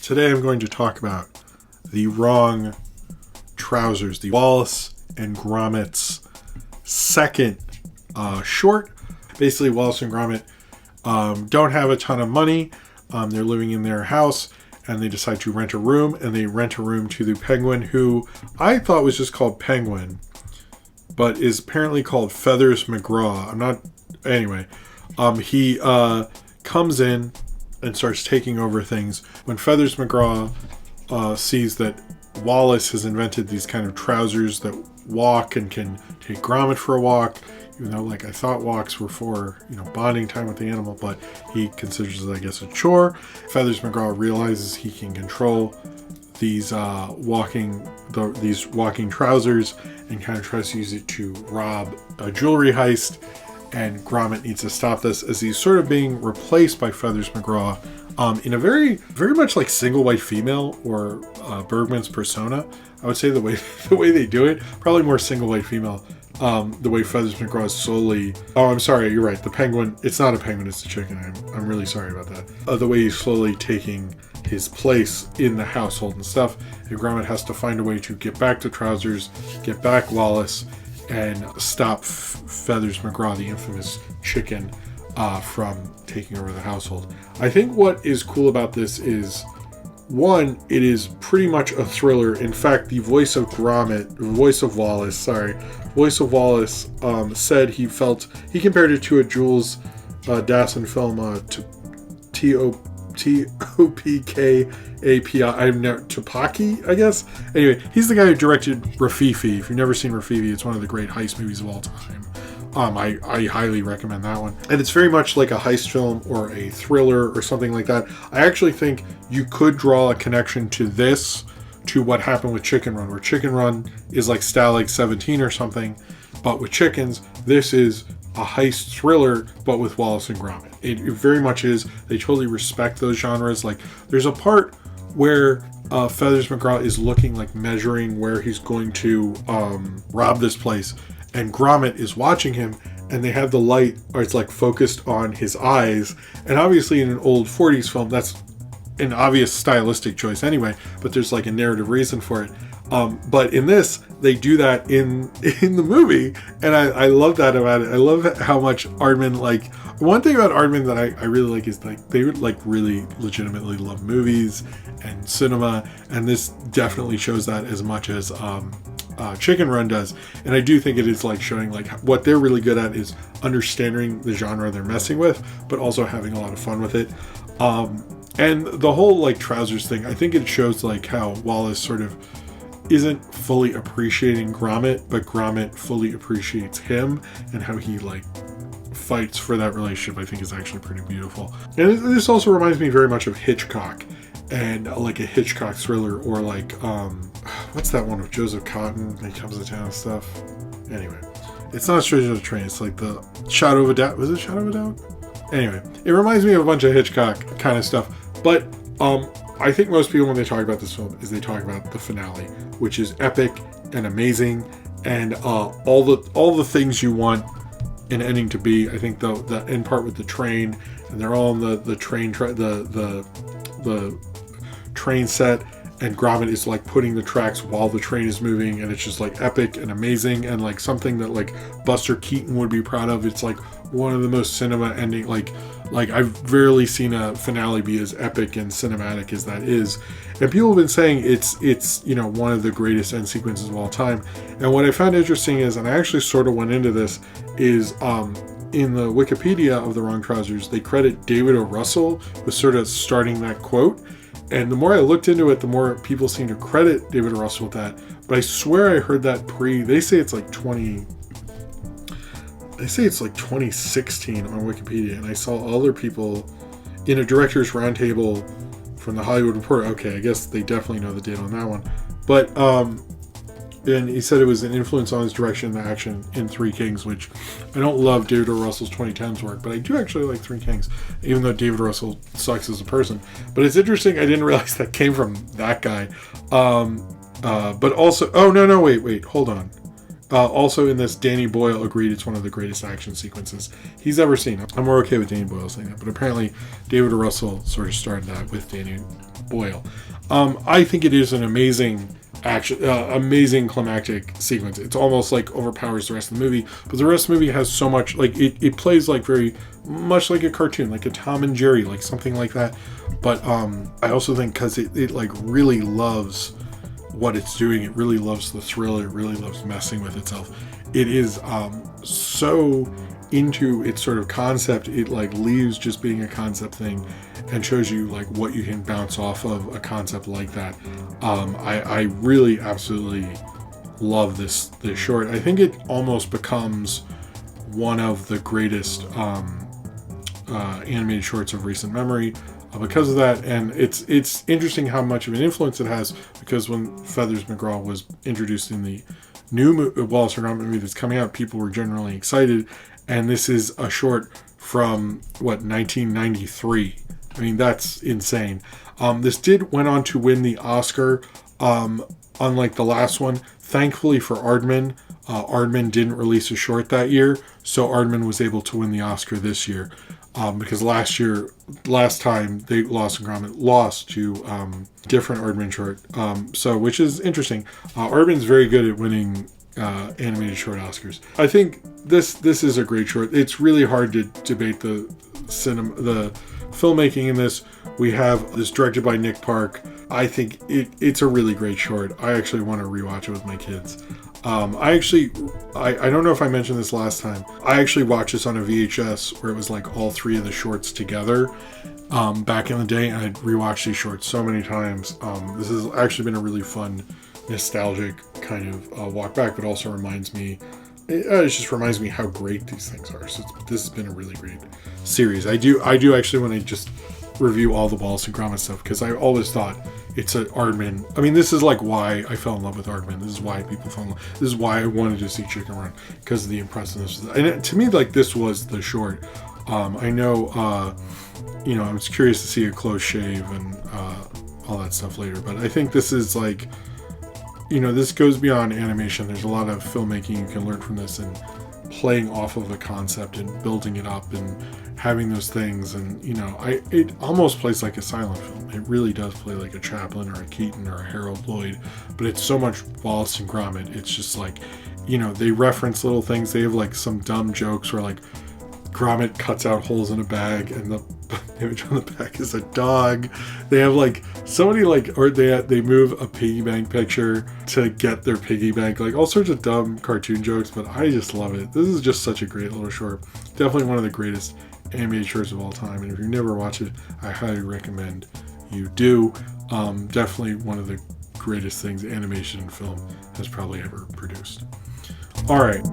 Today I'm going to talk about the wrong trousers, the Wallace and Gromit's second short. Basically, Wallace and Gromit don't have a ton of money. They're living in their house and they decide to rent a room, and they rent a room to the Penguin, who I thought was just called Penguin, but is apparently called Feathers McGraw. Anyway, he comes in and starts taking over things. When Feathers McGraw sees that Wallace has invented these kind of trousers that walk and can take Gromit for a walk, even though, like, I thought walks were for, bonding time with the animal, but he considers it, I guess, a chore. Feathers McGraw realizes he can control these walking trousers and kind of tries to use it to rob a jewelry heist. And Gromit needs to stop this as he's sort of being replaced by Feathers McGraw in a very, very much like Single White Female or Bergman's Persona. I would say the way they do it, probably more Single White Female. The way Feathers McGraw is slowly... Oh, I'm sorry, you're right. The penguin... It's not a penguin, it's a chicken. I'm really sorry about that. The way he's slowly taking his place in the household and stuff. And Gromit has to find a way to get back to Trousers, get back Wallace, and stop Feathers McGraw, the infamous chicken, from taking over the household. I think what is cool about this is, one, it is pretty much a thriller. In fact, the voice of Wallace said he compared it to a Jules Dassin film, Topaki, I guess. Anyway, he's the guy who directed Rafifi. If you've never seen Rafifi, it's one of the great heist movies of all time. I highly recommend that one. And it's very much like a heist film or a thriller or something like that. I actually think you could draw a connection to this, to what happened with Chicken Run, where Chicken Run is like Stalag 17 or something, but with chickens. This is a heist thriller, but with Wallace and Gromit. It very much is. They totally respect those genres. Like, there's a part where Feathers McGraw is looking, like, measuring where he's going to rob this place, and Gromit is watching him, and they have the light, or it's like focused on his eyes. And obviously in an old 40s film, that's an obvious stylistic choice anyway, but there's like a narrative reason for it. But in this, they do that in the movie, and I love that about it. I love how much Aardman, like, one thing about Aardman that I really like is, like, they would, like, really legitimately love movies and cinema, and this definitely shows that as much as Chicken Run does. And I do think it is, like, showing, like, what they're really good at is understanding the genre they're messing with, but also having a lot of fun with it. And the whole, like, trousers thing, I think it shows, like, how Wallace sort of isn't fully appreciating Gromit, but Gromit fully appreciates him, and how he, like, fights for that relationship, I think, is actually pretty beautiful. And this also reminds me very much of Hitchcock, and like a Hitchcock thriller, or like what's that one with Joseph Cotton? He comes to town and stuff. Anyway, it's not Stranger on the Train. It's like the Shadow of a Doubt. Was it Shadow of a Doubt? Anyway, it reminds me of a bunch of Hitchcock kind of stuff. But I think most people, when they talk about this film, is they talk about the finale, which is epic and amazing, and all the things you want an ending to be. I think the end part with the train, and they're all on the train the train set, and Gromit is, like, putting the tracks while the train is moving, and it's just, like, epic and amazing, and, like, something that, like, Buster Keaton would be proud of. It's, like, one of the most cinema ending, like I've rarely seen a finale be as epic and cinematic as that is. And people have been saying it's one of the greatest end sequences of all time. And what I found interesting is, and I actually sort of went into this, is in the Wikipedia of The Wrong Trousers, they credit David O. Russell with sort of starting that quote. And the more I looked into it, the more people seem to credit David O. Russell with that. But I swear I heard that they say it's like 2016 on Wikipedia, and I saw other people in a director's roundtable from the Hollywood Reporter. Okay, I guess they definitely know the date on that one. But and he said it was an influence on his direction and action in Three Kings, which I don't love David O. Russell's 2010s work, but I do actually like Three Kings, even though David O. Russell sucks as a person. But it's interesting, I didn't realize that came from that guy. But also, wait, hold on. Also in this, Danny Boyle agreed it's one of the greatest action sequences he's ever seen. I'm more okay with Danny Boyle saying that, but apparently David O. Russell sort of started that with Danny boil. I think it is an amazing action, amazing climactic sequence. It's almost like overpowers the rest of the movie, but the rest of the movie has so much, like it plays like very much like a cartoon, like a Tom and Jerry, like something like that. But I also think because it like really loves what it's doing, it really loves the thrill, it really loves messing with itself. It is so into its sort of concept, it like leaves just being a concept thing and shows you like what you can bounce off of a concept like that. I really absolutely love this short. I think it almost becomes one of the greatest animated shorts of recent memory because of that. And it's interesting how much of an influence it has, because when Feathers McGraw was introduced in the new Wallace and Gromit movie that's coming out, people were generally excited. And this is a short from, 1993. I mean, that's insane. This went on to win the Oscar, unlike the last one. Thankfully for Aardman, Aardman didn't release a short that year, so Aardman was able to win the Oscar this year. Because last time, Wallace and Gromit lost to different Aardman short. Which is interesting. Aardman's very good at winning animated short Oscars. I think this is a great short. It's really hard to debate the filmmaking in this. We have this directed by Nick Park. I think it's a really great short. I actually want to rewatch it with my kids. I don't know if I mentioned this last time. I actually watched this on a VHS where it was like all three of the shorts together back in the day, and I'd rewatched these shorts so many times. This has actually been a really fun, nostalgic kind of walk back, but also reminds me how great these things are. So this has been a really great series. I do actually want to just review all the Wallace and Gromit stuff, because I always thought it's an Aardman. I mean, this is like why I fell in love with Aardman. This is why people fell in love. This is why I wanted to see Chicken Run, because of the impressiveness. And to me, like, this was the short. I know, I was curious to see a close shave and all that stuff later, but I think this is like, this goes beyond animation. There's a lot of filmmaking you can learn from this, and playing off of a concept and building it up and having those things. And it almost plays like a silent film. It really does play like a Chaplin or a Keaton or a Harold Lloyd, but it's so much Wallace and Gromit. It's just like, they reference little things. They have like some dumb jokes where like Gromit cuts out holes in a bag and the image on the back is a dog. They have like so many they move a piggy bank picture to get their piggy bank, like all sorts of dumb cartoon jokes, but I just love it. This is just such a great little short. Definitely one of the greatest animated shorts of all time, and if you've never watched it, I highly recommend you do. Definitely one of the greatest things animation and film has probably ever produced. All right.